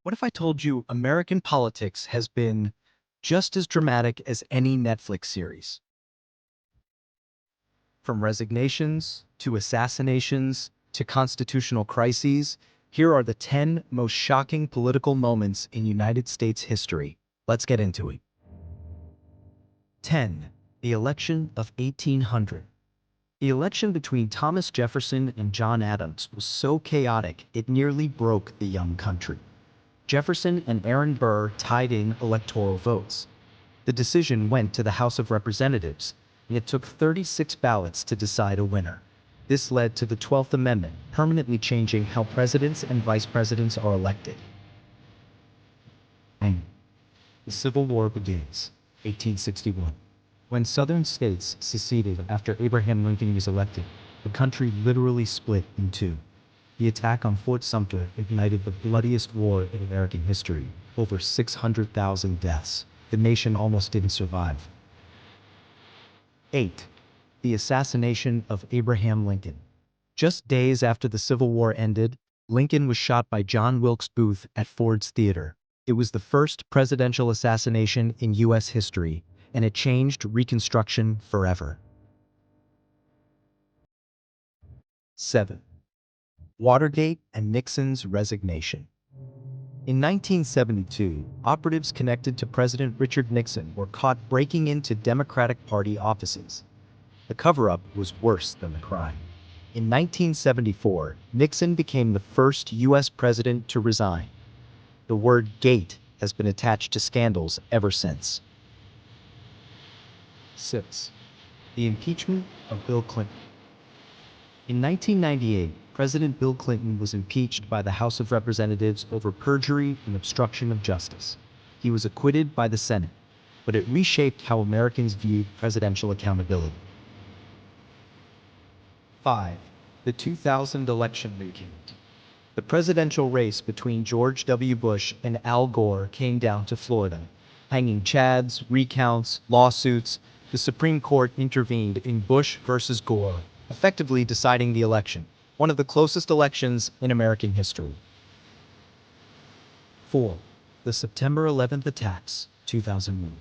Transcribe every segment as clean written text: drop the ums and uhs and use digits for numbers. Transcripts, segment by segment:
What if I told you American politics has been just as dramatic as any Netflix series? From resignations to assassinations to constitutional crises, here are the 10 most shocking political moments in United States history. Let's get into it. 10. The election of 1800. The election between Thomas Jefferson and John Adams was so chaotic it nearly broke the young country. Jefferson and Aaron Burr tied in electoral votes. The decision went to the House of Representatives, and it took 36 ballots to decide a winner. This led to the 12th Amendment, permanently changing how presidents and vice presidents are elected. The Civil War begins, 1861. When Southern states seceded after Abraham Lincoln was elected, the country literally split in two. The attack on Fort Sumter ignited the bloodiest war in American history, over 600,000 deaths. The nation almost didn't survive. 8. The assassination of Abraham Lincoln. Just days after the Civil War ended, Lincoln was shot by John Wilkes Booth at Ford's Theater. It was the first presidential assassination in U.S. history, and it changed Reconstruction forever. 7. Watergate and Nixon's resignation. In 1972, operatives connected to President Richard Nixon were caught breaking into Democratic Party offices. The cover-up was worse than the crime. In 1974, Nixon became the first U.S. president to resign. The word "gate" has been attached to scandals ever since. 6. The impeachment of Bill Clinton. In 1998, President Bill Clinton was impeached by the House of Representatives over perjury and obstruction of justice. He was acquitted by the Senate, but it reshaped how Americans viewed presidential accountability. 5. The 2000 election recount. The presidential race between George W. Bush and Al Gore came down to Florida. Hanging chads, recounts, lawsuits, the Supreme Court intervened in Bush versus Gore, effectively deciding the election, one of the closest elections in American history. 4. The September 11th attacks, 2001.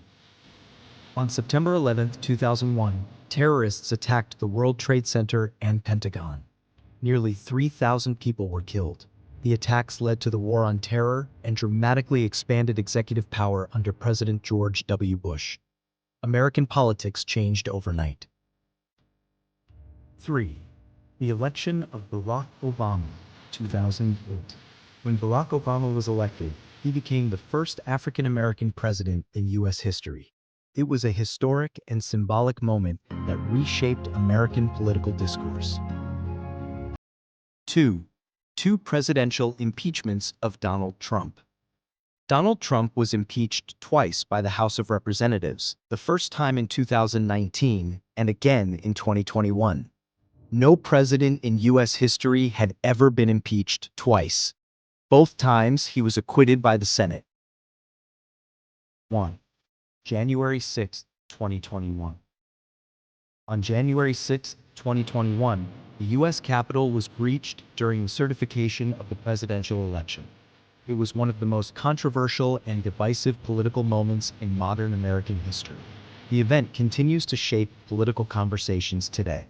On September 11, 2001, terrorists attacked the World Trade Center and Pentagon. Nearly 3,000 people were killed. The attacks led to the War on Terror and dramatically expanded executive power under President George W. Bush. American politics changed overnight. 3. The election of Barack Obama, 2008. When Barack Obama was elected, he became the first African-American president in U.S. history. It was a historic and symbolic moment that reshaped American political discourse. 2. Two presidential impeachments of Donald Trump. Donald Trump was impeached twice by the House of Representatives, the first time in 2019 and again in 2021. No president in U.S. history had ever been impeached twice. Both times he was acquitted by the Senate. 1. January 6, 2021. On January 6, 2021, the U.S. Capitol was breached during the certification of the presidential election. It was one of the most controversial and divisive political moments in modern American history. The event continues to shape political conversations today.